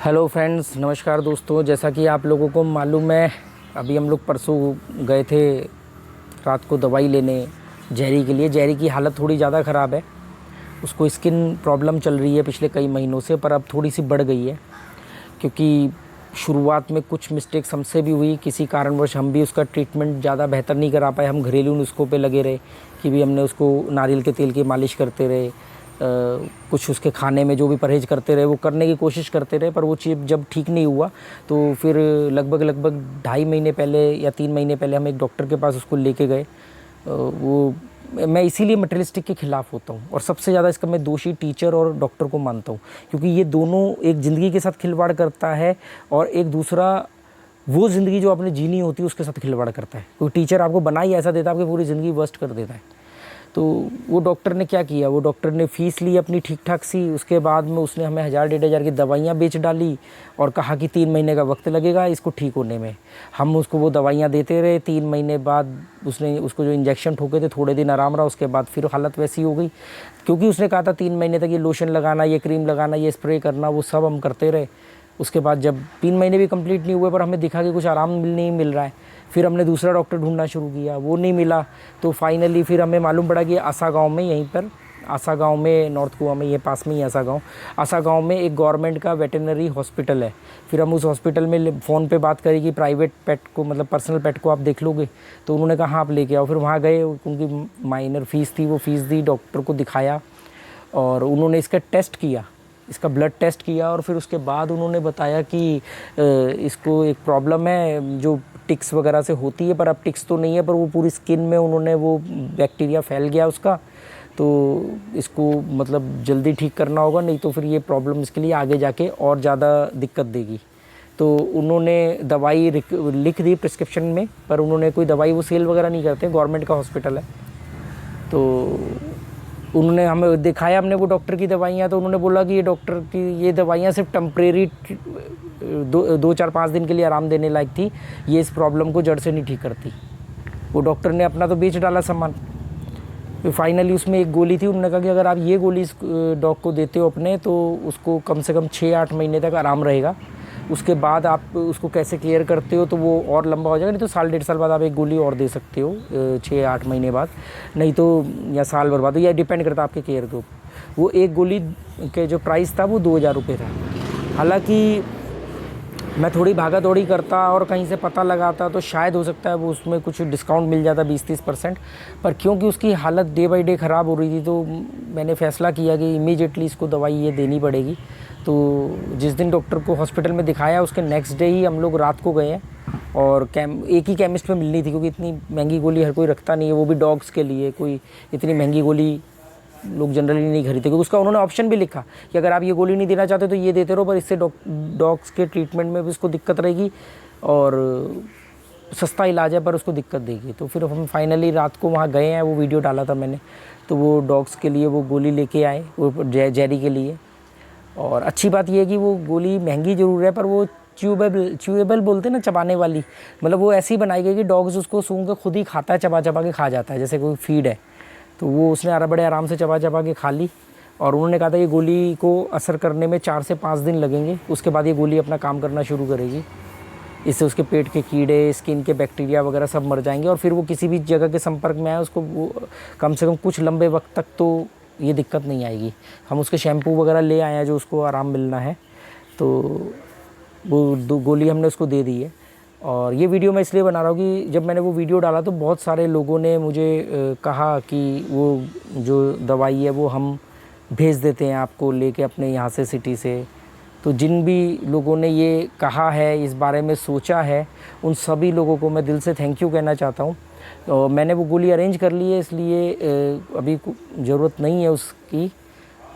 Hello friends, नमस्कार दोस्तों। जैसा कि आप लोगों को मालूम है, अभी हम लोग परसों गए थे रात को दवाई लेने जहरी के लिए। जहरी की हालत थोड़ी ज़्यादा ख़राब है, उसको स्किन प्रॉब्लम चल रही है पिछले कई महीनों से, पर अब थोड़ी सी बढ़ गई है क्योंकि शुरुआत में कुछ मिस्टेक्स हमसे भी हुई। किसी कारणवश हम भी उसका ट्रीटमेंट ज़्यादा बेहतर नहीं करा पाए। हम घरेलू नुस्खों पे लगे रहे कि भी हमने उसको नारियल के तेल की मालिश करते रहे, कुछ उसके खाने में जो भी परहेज़ करते रहे वो करने की कोशिश करते रहे, पर वो चीज़ जब ठीक नहीं हुआ तो फिर लगभग 2.5 महीने पहले या 3 महीने पहले हम एक डॉक्टर के पास उसको लेके गए। वो मैं इसीलिए मटेरियलिस्टिक के ख़िलाफ़ होता हूँ और सबसे ज़्यादा इसका मैं दोषी टीचर और डॉक्टर को मानता हूँ, क्योंकि ये दोनों एक ज़िंदगी के साथ खिलवाड़ करता है और एक दूसरा वो ज़िंदगी जो आपने जीनी होती है उसके साथ खिलवाड़ करता है। कोई टीचर आपको बना ही ऐसा देता है, आपकी पूरी ज़िंदगी वर्स्ट कर देता है। तो वो डॉक्टर ने क्या किया, वो डॉक्टर ने फ़ीस ली अपनी ठीक ठाक सी, उसके बाद में उसने हमें 1000-1500 की दवाइयाँ बेच डाली और कहा कि 3 महीने का वक्त लगेगा इसको ठीक होने में। हम उसको वो दवाइयाँ देते रहे। 3 महीने बाद उसने उसको जो इंजेक्शन ठोके थे, थोड़े दिन आराम रहा, उसके बाद फिर हालत वैसी हो गई, क्योंकि उसने कहा था 3 महीने तक ये लोशन लगाना, ये क्रीम लगाना, ये स्प्रे करना, वो सब हम करते रहे। उसके बाद जब 3 महीने भी कंप्लीट नहीं हुए पर हमें दिखा कि कुछ आराम नहीं मिल रहा है, फिर हमने दूसरा डॉक्टर ढूंढना शुरू किया, वो नहीं मिला। तो फाइनली फिर हमें मालूम पड़ा कि आसा गांव में, यहीं पर आसा गांव में, नॉर्थ गोवा में, ये पास में ही आसा गांव में एक गवर्नमेंट का वेटरनरी हॉस्पिटल है। फिर हम उस हॉस्पिटल में फ़ोन पे बात करी कि प्राइवेट पेट को, मतलब पर्सनल पेट को आप देख लोगे? तो उन्होंने कहा हाँ आप लेके आओ। फिर वहाँ गए, उनकी माइनर फ़ीस थी, वो फ़ीस दी, डॉक्टर को दिखाया और उन्होंने इसका टेस्ट किया, इसका ब्लड टेस्ट किया और फिर उसके बाद उन्होंने बताया कि इसको एक प्रॉब्लम है जो टिक्स वगैरह से होती है, पर अब टिक्स तो नहीं है, पर वो पूरी स्किन में उन्होंने वो बैक्टीरिया फैल गया उसका, तो इसको मतलब जल्दी ठीक करना होगा, नहीं तो फिर ये प्रॉब्लम इसके लिए आगे जाके और ज़्यादा दिक्कत देगी। तो उन्होंने दवाई लिख दी प्रिस्क्रिप्शन में, पर उन्होंने कोई दवाई, वो सेल वगैरह नहीं करते, गवर्नमेंट का हॉस्पिटल है। तो उन्होंने हमें दिखाया, हमने वो डॉक्टर की दवाइयाँ, तो उन्होंने बोला कि ये डॉक्टर की ये दवाइयाँ सिर्फ टेम्परेरी 2-4-5 दिन के लिए आराम देने लायक थी, ये इस प्रॉब्लम को जड़ से नहीं ठीक करती। वो डॉक्टर ने अपना तो बेच डाला सामान। फिर फाइनली उसमें एक गोली थी, उन्होंने कहा कि अगर आप ये गोली इस डॉग को देते हो अपने, तो उसको कम से कम 6-8 महीने तक आराम रहेगा। उसके बाद आप उसको कैसे केयर करते हो तो वो और लंबा हो जाएगा, नहीं तो 1.5 साल बाद आप एक गोली और दे सकते हो, 6-8 महीने बाद, नहीं तो या साल भर बाद, तो यह डिपेंड करता है आपके केयर के ऊपर। वो एक गोली के जो प्राइस था वो 2000 रुपये था। हालांकि मैं थोड़ी भागा दौड़ी करता और कहीं से पता लगाता तो शायद हो सकता है वो उसमें कुछ डिस्काउंट मिल जाता 20-30%, पर क्योंकि उसकी हालत डे बाई डे ख़राब हो रही थी तो मैंने फ़ैसला किया कि इमीडिएटली इसको दवाई ये देनी पड़ेगी। तो जिस दिन डॉक्टर को हॉस्पिटल में दिखाया उसके नेक्स्ट डे ही हम लोग रात को गए हैं और एक ही केमिस्ट में मिलनी थी, क्योंकि इतनी महंगी गोली हर कोई रखता नहीं है, वो भी डॉग्स के लिए। कोई इतनी महंगी गोली लोग जनरली नहीं खरीदते, क्योंकि उसका उन्होंने ऑप्शन भी लिखा कि अगर आप ये गोली नहीं देना चाहते तो ये देते रहो, पर इससे डॉग्स के ट्रीटमेंट में भी उसको दिक्कत रहेगी और सस्ता इलाज है पर उसको दिक्कत देगी। तो फिर हम फाइनली रात को वहाँ गए हैं, वो वीडियो डाला था मैंने, तो वो डॉग्स के लिए वो गोली लेके आए, वो जेरी के लिए। और अच्छी बात यह है कि वो गोली महंगी ज़रूर है, पर वो च्यूएबल बोलते हैं ना, चबाने वाली, मतलब वो ऐसी बनाई गई कि डॉग्स उसको सूंघ के खुद ही खाता है, चबा चबा के खा जाता है, जैसे कोई फीड है। तो वो उसने बड़े आराम से चबा चबा के खा ली और उन्होंने कहा था ये गोली को असर करने में 4 से 5 दिन लगेंगे, उसके बाद ये गोली अपना काम करना शुरू करेगी। इससे उसके पेट के कीड़े, स्किन के बैक्टीरिया वगैरह सब मर जाएंगे और फिर वो किसी भी जगह के संपर्क में आए उसको वो कम से कम कुछ लंबे वक्त तक तो ये दिक्कत नहीं आएगी। हम उसके शैम्पू वगैरह ले आए हैं जो उसको आराम मिलना है, तो वो 2 गोली हमने उसको दे दी है। और ये वीडियो मैं इसलिए बना रहा हूँ कि जब मैंने वो वीडियो डाला तो बहुत सारे लोगों ने मुझे कहा कि वो जो दवाई है वो हम भेज देते हैं आपको लेके अपने यहाँ से, सिटी से। तो जिन भी लोगों ने ये कहा है, इस बारे में सोचा है, उन सभी लोगों को मैं दिल से थैंक यू कहना चाहता हूँ। तो मैंने वो गोली अरेंज कर ली है, इसलिए अभी ज़रूरत नहीं है उसकी,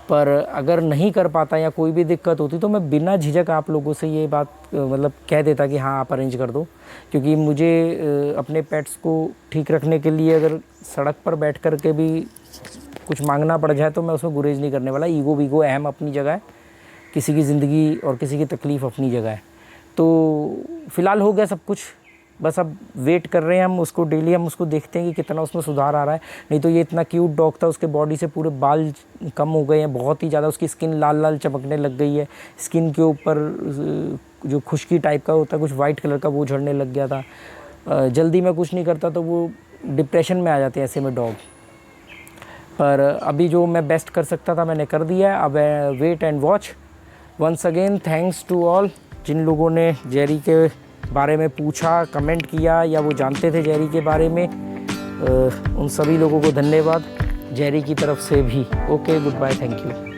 पर अगर नहीं कर पाता या कोई भी दिक्कत होती तो मैं बिना झिझक आप लोगों से ये बात मतलब कह देता कि हाँ आप अरेंज कर दो, क्योंकि मुझे अपने पेट्स को ठीक रखने के लिए अगर सड़क पर बैठ कर के भी कुछ मांगना पड़ जाए तो मैं उसमें गुरेज नहीं करने वाला। ईगो वीगो अहम अपनी जगह है, किसी की ज़िंदगी और किसी की तकलीफ़ अपनी जगह है। तो फ़िलहाल हो गया सब कुछ, बस अब वेट कर रहे हैं हम उसको, डेली हम उसको देखते हैं कि कितना उसमें सुधार आ रहा है। नहीं तो ये इतना क्यूट डॉग था, उसके बॉडी से पूरे बाल कम हो गए हैं बहुत ही ज़्यादा, उसकी स्किन लाल लाल चमकने लग गई है, स्किन के ऊपर जो खुश्की टाइप का होता है कुछ वाइट कलर का वो झड़ने लग गया था। जल्दी मैं कुछ नहीं करता तो वो डिप्रेशन में आ जाते हैं ऐसे में डॉग। पर अभी जो मैं बेस्ट कर सकता था मैंने कर दिया है, अब wait and watch. Once again thanks to all जिन लोगों ने जेरी के बारे में पूछा, कमेंट किया या वो जानते थे जेरी के बारे में, उन सभी लोगों को धन्यवाद जेरी की तरफ से भी। Okay, good bye, thank you.